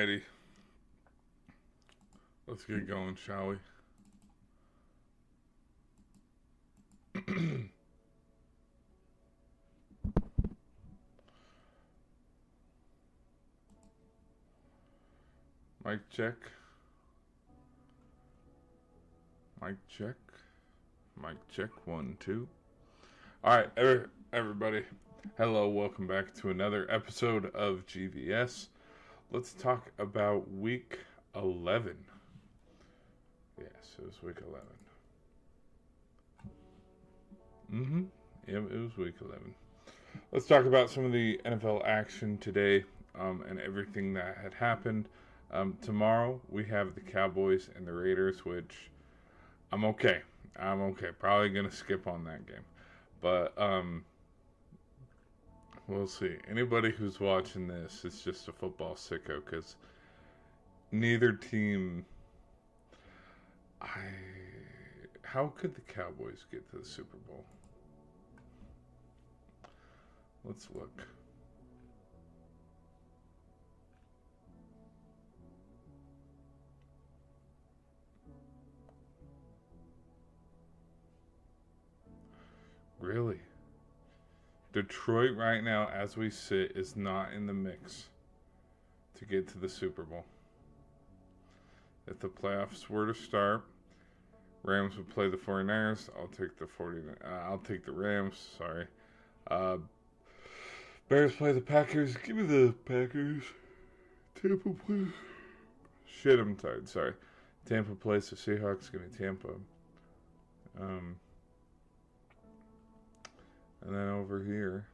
Alrighty. Let's get going, shall we? Mic check. Mic check. Mic check. 1, 2. Alright, everybody. Hello, welcome back to another episode of GVS. Let's talk about week 11. Yes, it was week 11. Yep, it was week 11. Let's talk about some of the NFL action today and everything that had happened. Tomorrow, we have the Cowboys and the Raiders, which I'm okay. Probably going to skip on that game. But we'll see. Anybody who's watching this is just a football sicko because neither team... How could the Cowboys get to the Super Bowl? Let's look. Really? Detroit right now, as we sit, is not in the mix to get to the Super Bowl. If the playoffs were to start, Rams would play the 49ers. I'll take the Rams. Sorry. Bears play the Packers. Give me the Packers. Tampa plays. Shit, I'm tired. Sorry. Tampa plays the Seahawks. Give me Tampa. And then over here,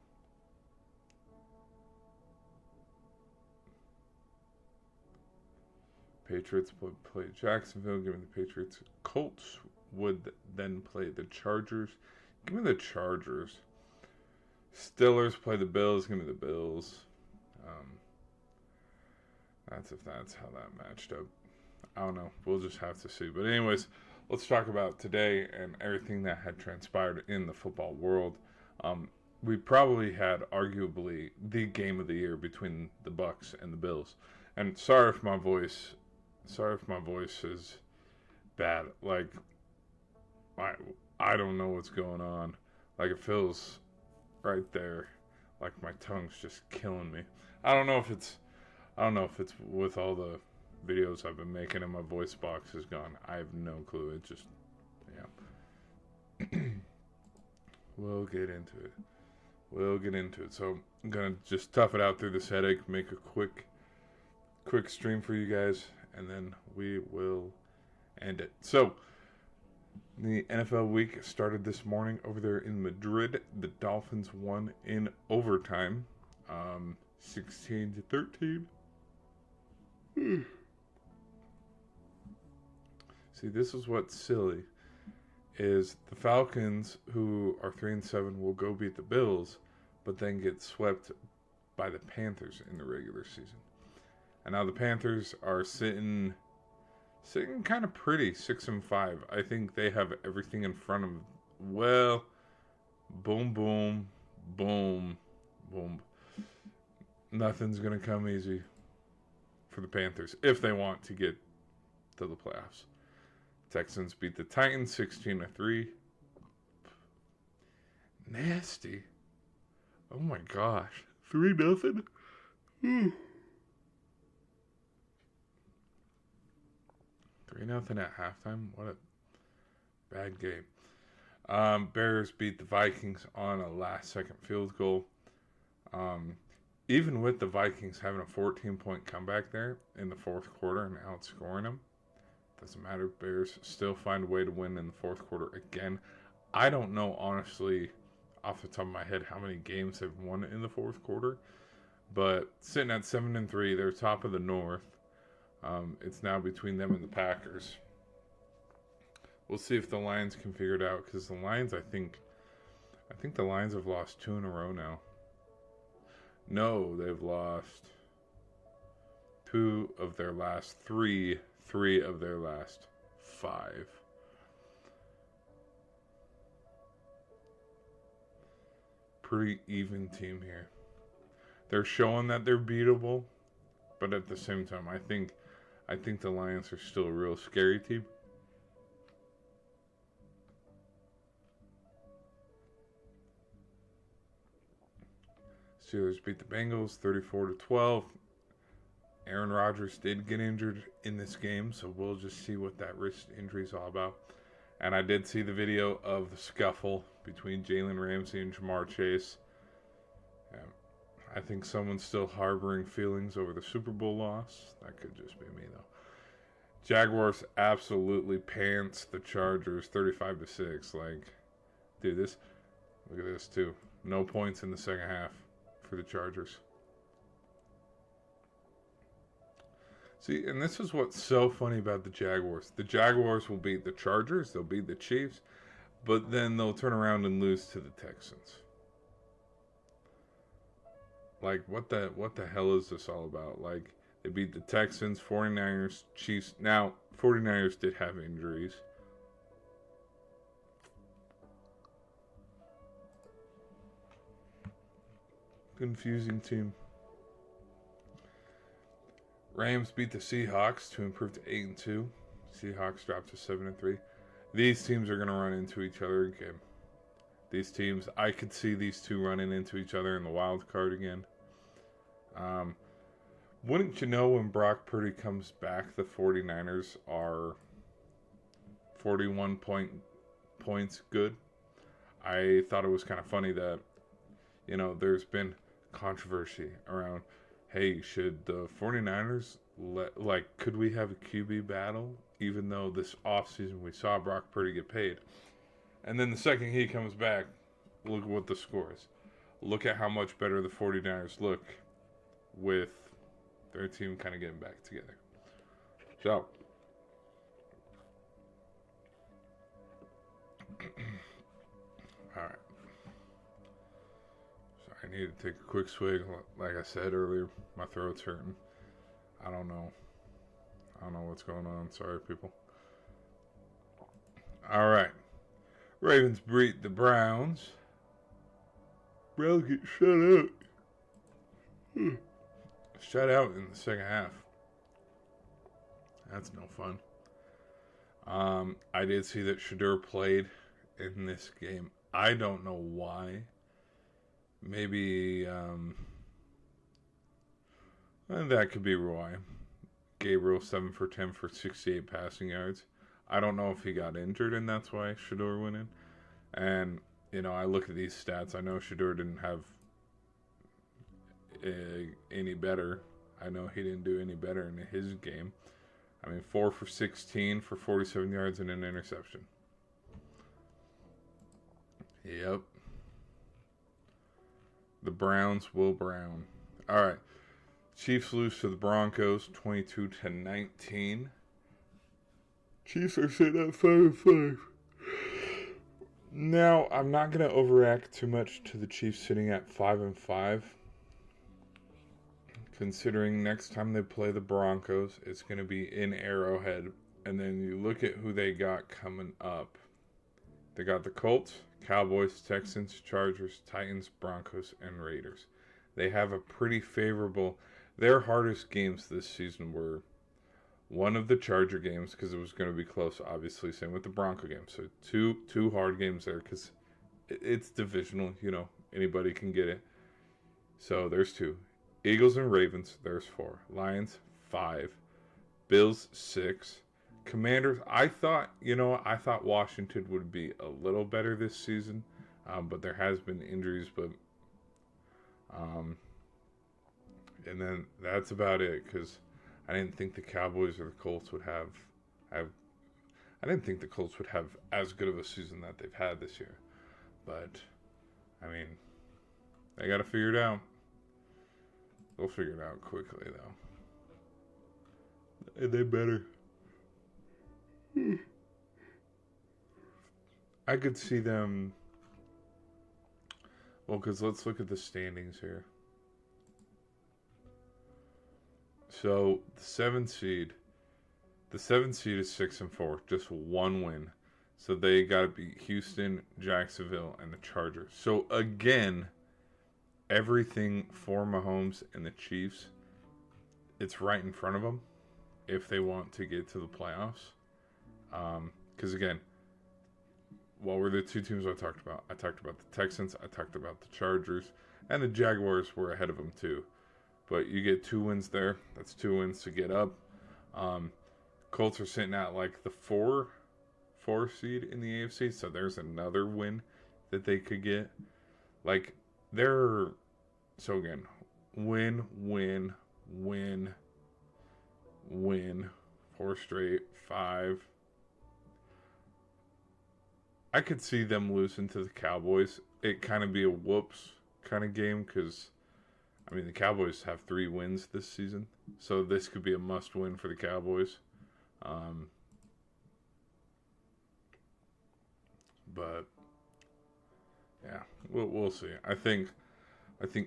Patriots play Jacksonville. Give me the Patriots. Colts would then play the Chargers. Give me the Chargers. Steelers play the Bills. Give me the Bills. That's how that matched up. I don't know. We'll just have to see. But anyways, let's talk about today and everything that had transpired in the football world. We probably had arguably the game of the year between the Bucs and the Bills. And sorry if my voice is bad. Like, I don't know what's going on. Like, it feels right there, like my tongue's just killing me. I don't know if it's with all the videos I've been making and my voice box is gone. I have no clue. It just, yeah. We'll get into it. So I'm gonna just tough it out through this headache, make a quick stream for you guys, and then we will end it. So the NFL week started this morning over there in Madrid. The Dolphins won in overtime, 16-13. See, this is what's silly. Is the Falcons, who are 3-7, will go beat the Bills, but then get swept by the Panthers in the regular season. And now the Panthers are sitting kind of pretty, 6-5. I think they have everything in front of them. Well, boom, boom, boom, boom. Nothing's gonna come easy for the Panthers if they want to get to the playoffs. Texans beat the Titans 16-3. Nasty. Oh my gosh. 3-0? 3-0 at halftime? What a bad game. Bears beat the Vikings on a last-second field goal. Even with the Vikings having a 14-point comeback there in the fourth quarter and outscoring them, doesn't matter. Bears still find a way to win in the fourth quarter again. I don't know, honestly, off the top of my head, how many games they've won in the fourth quarter. But sitting at 7-3, they're top of the North. It's now between them and the Packers. We'll see if the Lions can figure it out, because the Lions, I think the Lions have lost 2 in a row now. No, they've lost 2 of their last 3 of their last 5. Pretty even team here. They're showing that they're beatable, But at the same time, I think the Lions are still a real scary team. Steelers beat the Bengals 34-12. Aaron Rodgers did get injured in this game, so we'll just see what that wrist injury is all about. And I did see the video of the scuffle between Jalen Ramsey and Jamar Chase. I think someone's still harboring feelings over the Super Bowl loss. That could just be me, though. Jaguars absolutely pants the Chargers 35-6. Like, dude, look at this, too. No points in the second half for the Chargers. See, and this is what's so funny about the Jaguars. The Jaguars will beat the Chargers, they'll beat the Chiefs, but then they'll turn around and lose to the Texans. Like, what the hell is this all about? Like, they beat the Texans, 49ers, Chiefs. Now, 49ers did have injuries. Confusing team. Rams beat the Seahawks to improve to 8-2. Seahawks dropped to 7-3. These teams are going to run into each other again. These teams, I could see these two running into each other in the wild card again. Wouldn't you know, when Brock Purdy comes back, the 49ers are 41 points good. I thought it was kind of funny that, there's been controversy around, hey, should the 49ers could we have a QB battle? Even though this offseason we saw Brock Purdy get paid. And then the second he comes back, look at what the score is. Look at how much better the 49ers look with their team kind of getting back together. So, all right. So I need to take a quick swig. Like I said earlier, my throat's hurting. I don't know what's going on. Sorry, people. All right. Ravens beat the Browns. Browns get shut out. Shut out in the second half. That's no fun. I did see that Shedeur played in this game. I don't know why. Maybe that could be why. Gabriel 7 for 10 for 68 passing yards. I don't know if he got injured and that's why Shedeur went in. And, I look at these stats. I know Shedeur didn't have any better. I know he didn't do any better in his game. 4 for 16 for 47 yards and an interception. Yep. The Browns will brown. All right. Chiefs lose to the Broncos 22-19. Chiefs are sitting at 5-5. Now, I'm not going to overreact too much to the Chiefs sitting at 5-5. Considering next time they play the Broncos, it's going to be in Arrowhead. And then you look at who they got coming up. They got the Colts, Cowboys, Texans, Chargers, Titans, Broncos, and Raiders. They have a pretty favorable... Their hardest games this season were one of the Charger games, because it was going to be close, obviously. Same with the Bronco game. So two hard games there, because it's divisional. Anybody can get it. So there's 2. Eagles and Ravens, there's 4. Lions, 5. Bills, 6. Commanders, I thought Washington would be a little better this season, but there has been injuries. But and then that's about it, because I didn't think the Cowboys or the Colts would have. I didn't think the Colts would have as good of a season that they've had this year. But they got to figure it out. They'll figure it out quickly, though. And they better. I could see them... Well, because let's look at the standings here. So, the 7th seed is 6-4, just 1 win. So they got to beat Houston, Jacksonville, and the Chargers. So again, everything for Mahomes and the Chiefs it's right in front of them if they want to get to the playoffs. Because again, what were the two teams I talked about? I talked about the Texans, I talked about the Chargers, and the Jaguars were ahead of them too. But you get 2 wins there. That's 2 wins to get up. Colts are sitting at like the 4 seed in the AFC, so there's another win that they could get. Like, they're... So again, win, 4 straight, 5. I could see them losing to the Cowboys. It kind of be a whoops kind of game because, I mean, the Cowboys have 3 wins this season. So this could be a must win for the Cowboys. But, yeah, we'll see. I think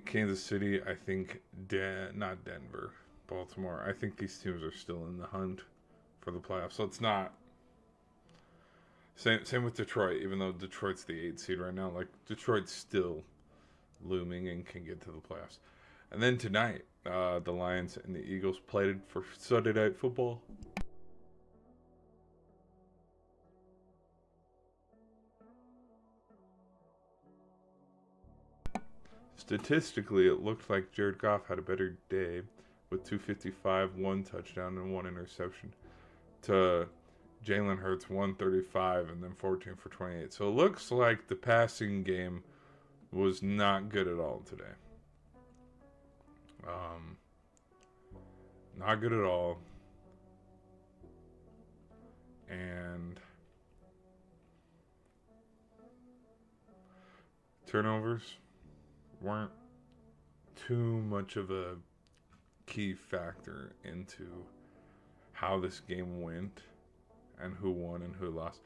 Kansas City, I think not Denver, Baltimore. I think these teams are still in the hunt for the playoffs. So it's not... Same with Detroit, even though Detroit's the 8th seed right now. Like, Detroit's still looming and can get to the playoffs. And then tonight, the Lions and the Eagles played for Sunday Night Football. Statistically, it looked like Jared Goff had a better day with 255, 1 touchdown, and 1 interception to Jalen Hurts 135 and then 14 for 28. So it looks like the passing game was not good at all today. Not good at all. And turnovers weren't too much of a key factor into how this game went and who won and who lost.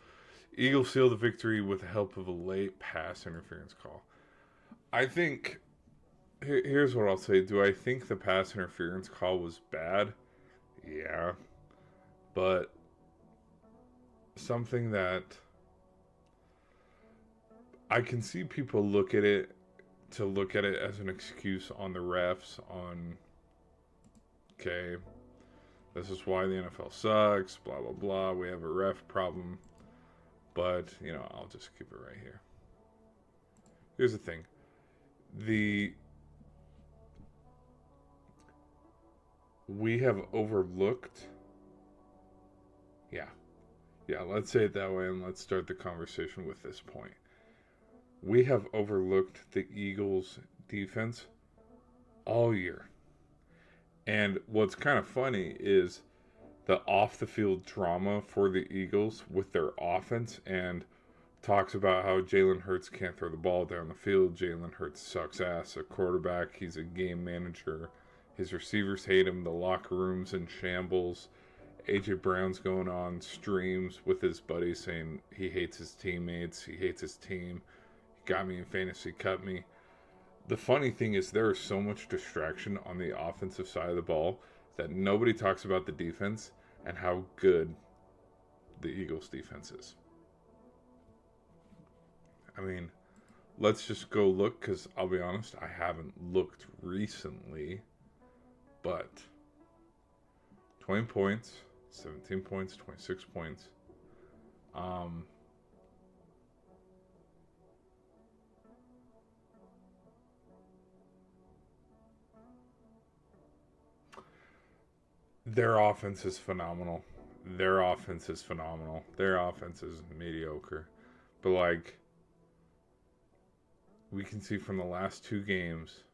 Eagles sealed the victory with the help of a late pass interference call. I think, here's what I'll say. Do I think the pass interference call was bad? Yeah. But something that I can see people look at it as an excuse on the refs, on, okay, this is why the NFL sucks, blah, blah, blah. We have a ref problem. But, I'll just keep it right here. Here's the thing. We have overlooked. Yeah, let's say it that way, and let's start the conversation with this point. We have overlooked the Eagles' defense all year. And what's kind of funny is the off-the-field drama for the Eagles with their offense, and talks about how Jalen Hurts can't throw the ball down the field. Jalen Hurts sucks ass. A quarterback, he's a game manager. His receivers hate him. The locker room's in shambles. A.J. Brown's going on streams with his buddies saying he hates his teammates. He hates his team. He got me in fantasy, cut me. The funny thing is there is so much distraction on the offensive side of the ball that nobody talks about the defense and how good the Eagles' defense is. I mean, let's just go look, because I'll be honest, I haven't looked recently, but 20 points, 17 points, 26 points. Their offense is phenomenal. Their offense is mediocre. But, we can see from the last 2 games,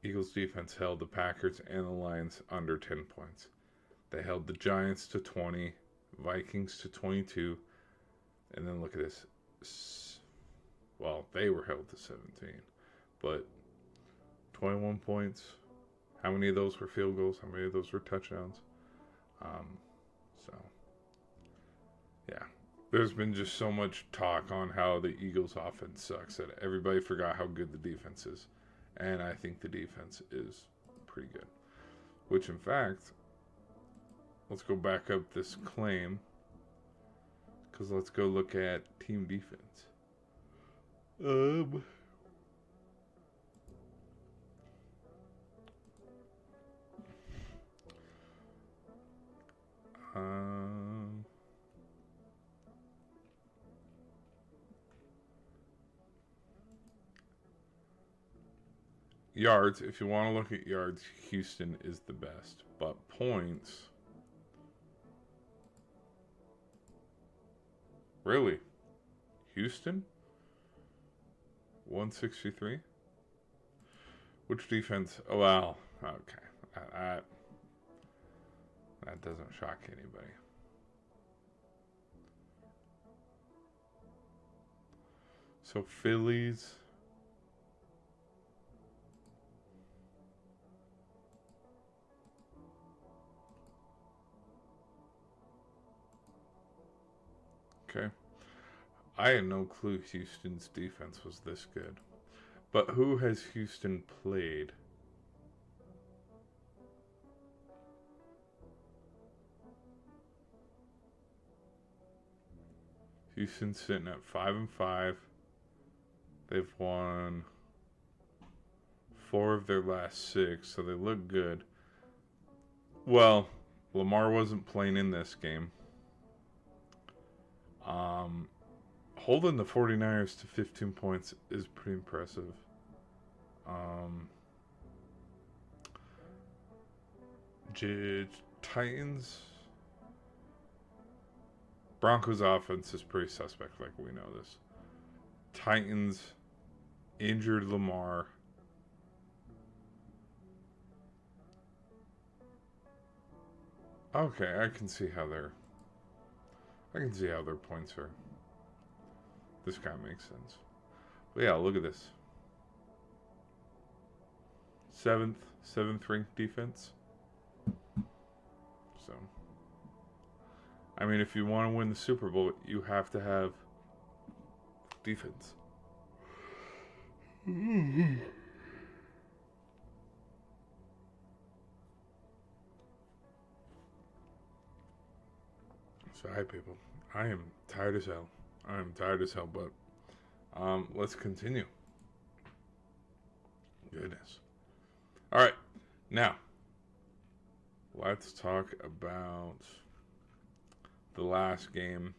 Eagles defense held the Packers and the Lions under 10 points. They held the Giants to 20, Vikings to 22, and then look at this. Well, they were held to 17, but 21 points. How many of those were field goals? How many of those were touchdowns? Yeah. There's been just so much talk on how the Eagles' offense sucks that everybody forgot how good the defense is. And I think the defense is pretty good. Which, in fact, let's go back up this claim, because let's go look at team defense. yards, if you want to look at yards, Houston is the best. But points, really? Houston? 163? Which defense? Oh, well, okay. That doesn't shock anybody. So Phillies. Okay. I had no clue Houston's defense was this good. But who has Houston played? Houston's sitting at 5-5. They've won 4 of their last 6, so they look good. Well, Lamar wasn't playing in this game. Holding the 49ers to 15 points is pretty impressive. Titans. Broncos offense is pretty suspect, like we know this. Titans injured Lamar. Okay, I can see how their points are. This kind of makes sense. But yeah, look at this. Seventh ranked defense. So, I mean, if you want to win the Super Bowl, you have to have defense. So, hi, people. I am tired as hell. But let's continue. Goodness. All right, now let's talk about the last game,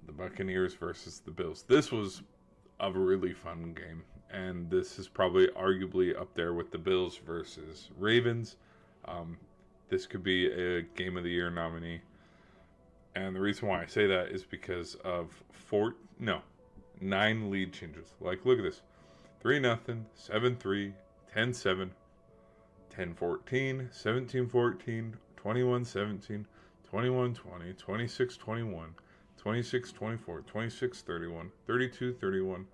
the Buccaneers versus the Bills. This was a really fun game, and this is probably arguably up there with the Bills versus Ravens. This could be a Game of the Year nominee. And the reason why I say that is because of 9 lead changes. Like, look at this. 3-0, 7-3, 10-7, 10-14, 17-14, 21-17, 21-20, 26-21, 26-24, 26-31, 32-31,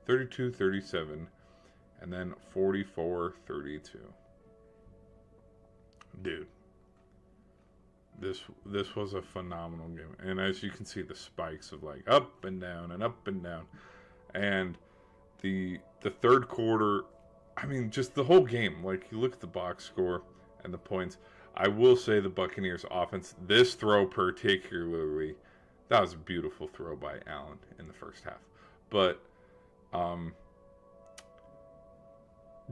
32-37, and then 44-32. Dude. This was a phenomenal game, and as you can see, the spikes of like up and down and up and down, and the third quarter, I mean, just the whole game. Like, you look at the box score and the points. I will say the Buccaneers offense, this throw particularly, that was a beautiful throw by Allen in the first half, but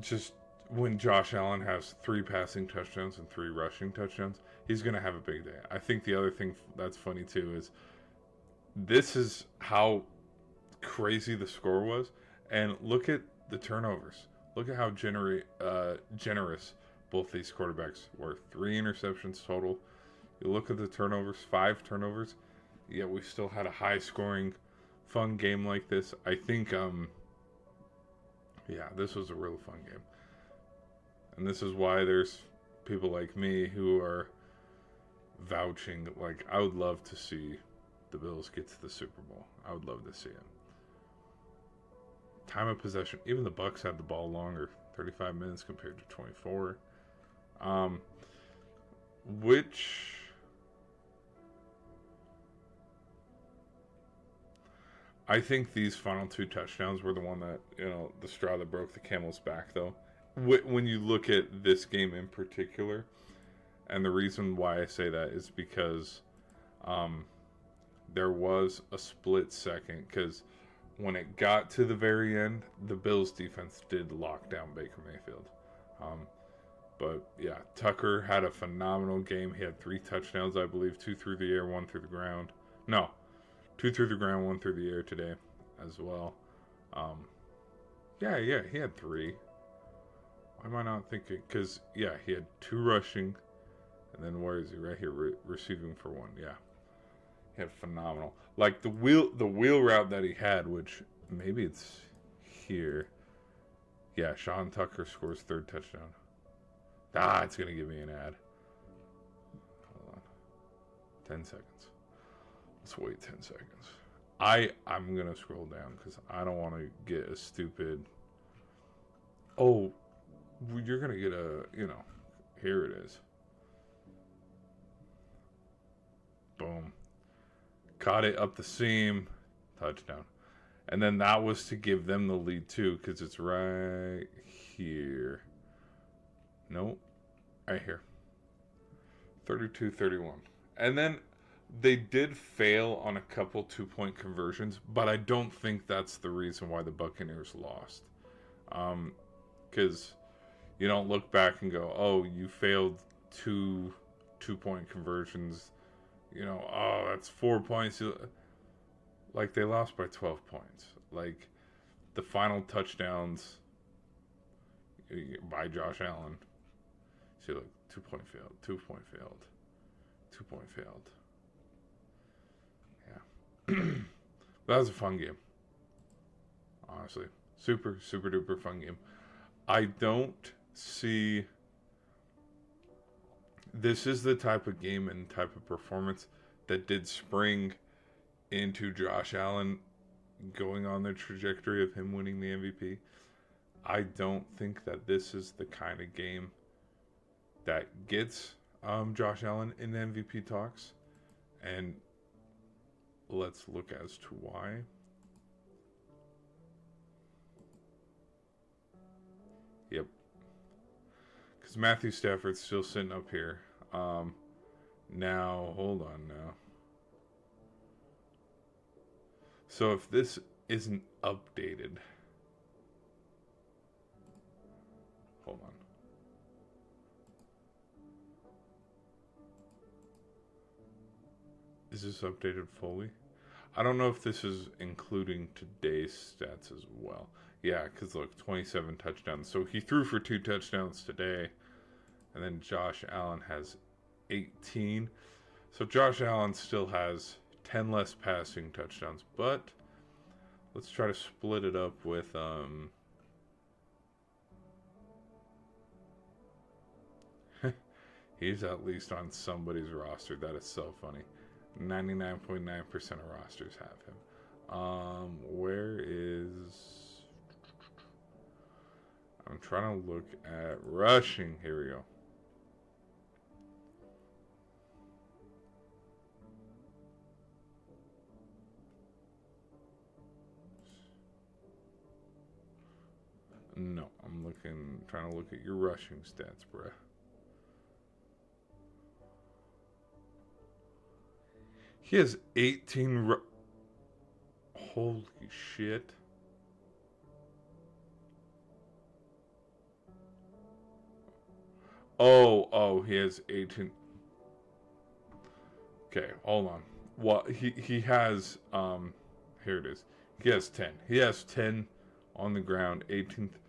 just when Josh Allen has 3 passing touchdowns and 3 rushing touchdowns, he's going to have a big day. I think the other thing that's funny too is this is how crazy the score was. And look at the turnovers. Look at how generous both these quarterbacks were. 3 interceptions total. You look at the turnovers, 5 turnovers. Yet we still had a high-scoring, fun game like this. I think, this was a real fun game. And this is why there's people like me who are vouching. Like, I would love to see the Bills get to the Super Bowl. I would love to see it. Time of possession. Even the Bucs had the ball longer. 35 minutes compared to 24. I think these final 2 touchdowns were the one that, the straw that broke the camel's back, though. When you look at this game in particular, and the reason why I say that is because there was a split second, because when it got to the very end, the Bills defense did lock down Baker Mayfield. But yeah, Tucker had a phenomenal game. He had 3 touchdowns, I believe, 2 through the air, 1 through the ground. No, 2 through the ground, 1 through the air today as well. He had 3. am I not thinking? Because, yeah, he had 2 rushing. And then where is he? Right here, receiving for 1. Yeah. He had phenomenal. Like the wheel route that he had, which maybe it's here. Yeah, Sean Tucker scores 3rd touchdown. It's going to give me an ad. Hold on. 10 seconds. Let's wait 10 seconds. I'm going to scroll down because I don't want to get a stupid... Oh, you're going to get a, here it is. Boom. Caught it up the seam. Touchdown. And then that was to give them the lead too, because it's right here. Nope. Right here. 32-31. And then they did fail on a couple 2-point conversions, but I don't think that's the reason why the Buccaneers lost. Because you don't look back and go, oh, you failed 2-point conversions. That's 4 points. Like, they lost by 12 points. Like, the final touchdowns by Josh Allen. See, look, 2-point failed, 2-point failed, 2-point failed. Yeah. That was a fun game. Honestly. Super, super duper fun game. I don't see... This is the type of game and type of performance that did spring into Josh Allen going on the trajectory of him winning the MVP. I don't think that this is the kind of game that gets Josh Allen in the MVP talks. And let's look as to why. Yep. Because Matthew Stafford's still sitting up here. Now, hold on now. So if this isn't updated... Hold on. Is this updated fully? I don't know if this is including today's stats as well. Yeah, because look, 27 touchdowns. So he threw for 2 touchdowns today. And then Josh Allen has 18. So Josh Allen still has 10 less passing touchdowns. But let's try to split it up with... He's at least on somebody's roster. That is so funny. 99.9% of rosters have him. Where is... I'm trying to look at rushing. Here we go. No, I'm trying to look at your rushing stats, bruh. He has 18 Holy shit. Oh, he has 18. Okay, hold on. Well, he has, here it is. He has 10. He has 10 on the ground, 18th.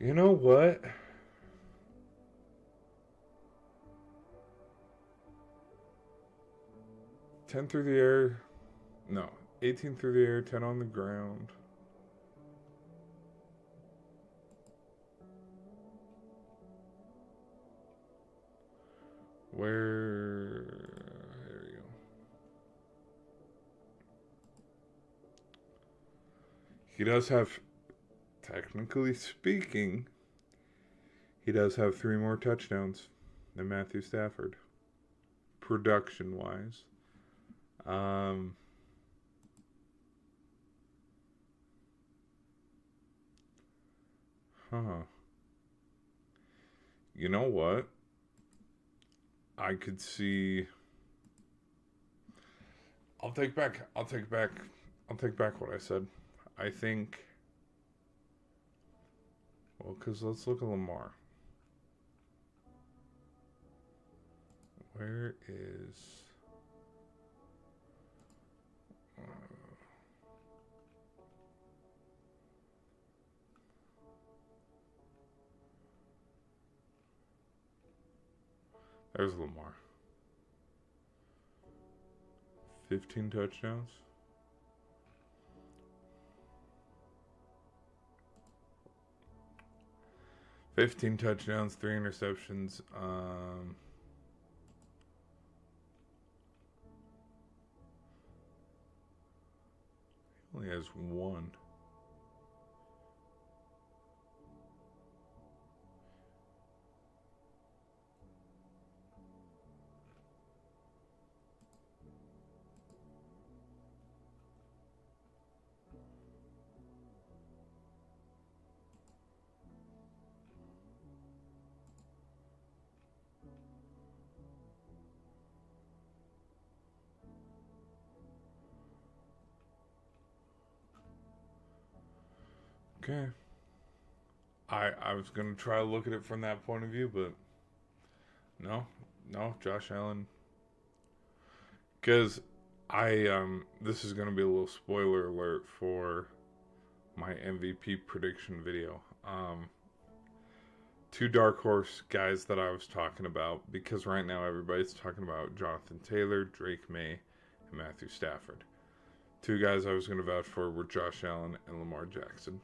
You know what? Ten through the air. No. 18 through the air, 10 on the ground. Where... There you go. He does have, technically speaking, he does have 3 more touchdowns than Matthew Stafford. Production-wise. You know what? I could see... I'll take back what I said. I think... Well, because let's look at Lamar. Where is... There's Lamar. 15 touchdowns. Fifteen touchdowns, 3 interceptions. He only has one. Okay. I was gonna try to look at it from that point of view, but no, Josh Allen. Because this is gonna be a little spoiler alert for my MVP prediction video. Two dark horse guys that I was talking about, because right now everybody's talking about Jonathan Taylor, Drake May, and Matthew Stafford. Two guys I was going to vouch for were Josh Allen and Lamar Jackson.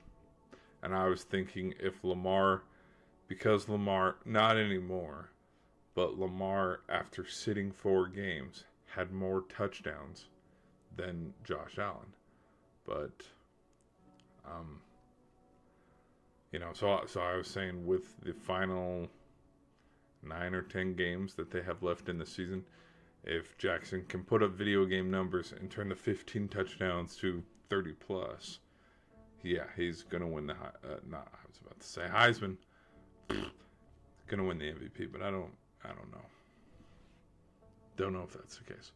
And I was thinking if Lamar, because Lamar, not anymore, but Lamar, after sitting 4 games, had more touchdowns than Josh Allen. But, so I was saying with the final 9 or 10 games that they have left in the season, if Jackson can put up video game numbers and turn the 15 touchdowns to 30 plus, yeah, he's gonna win the I was about to say Heisman. Gonna win the MVP, but I don't know. Don't know if that's the case.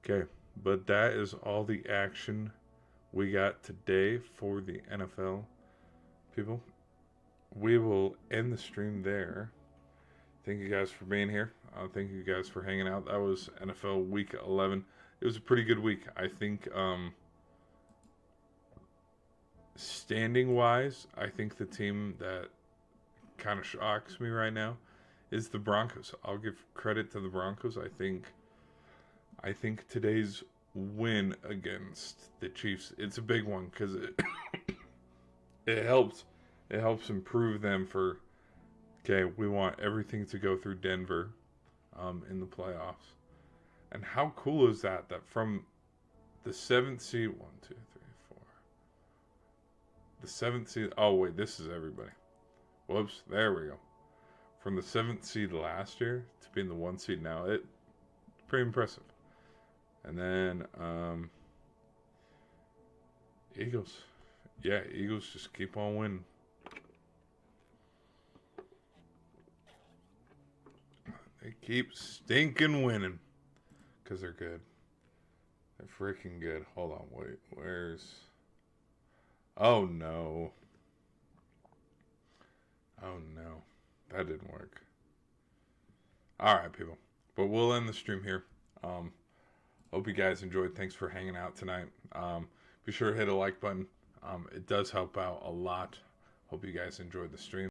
Okay, but that is all the action we got today for the NFL. People, we will end the stream there. Thank you guys for being here. Thank you guys for hanging out. That was NFL Week 11. It was a pretty good week. I think standing-wise, I think the team that kind of shocks me right now is the Broncos. I'll give credit to the Broncos. I think today's win against the Chiefs, it's a big one because it helps improve them for, okay, we want everything to go through Denver in the playoffs. And how cool is that from the 7th seed, 1, 2, 3, 4. The 7th seed, oh wait, this is everybody. Whoops, there we go. From the 7th seed last year to being the 1 seed now, it's pretty impressive. And then Eagles. Yeah, Eagles just keep on winning. They keep stinking winning. Because they're good. They're freaking good. Hold on, wait. Where's... Oh, no. Oh, no. That didn't work. Alright, people. But we'll end the stream here. Hope you guys enjoyed. Thanks for hanging out tonight. Be sure to hit a like button. It does help out a lot. Hope you guys enjoyed the stream.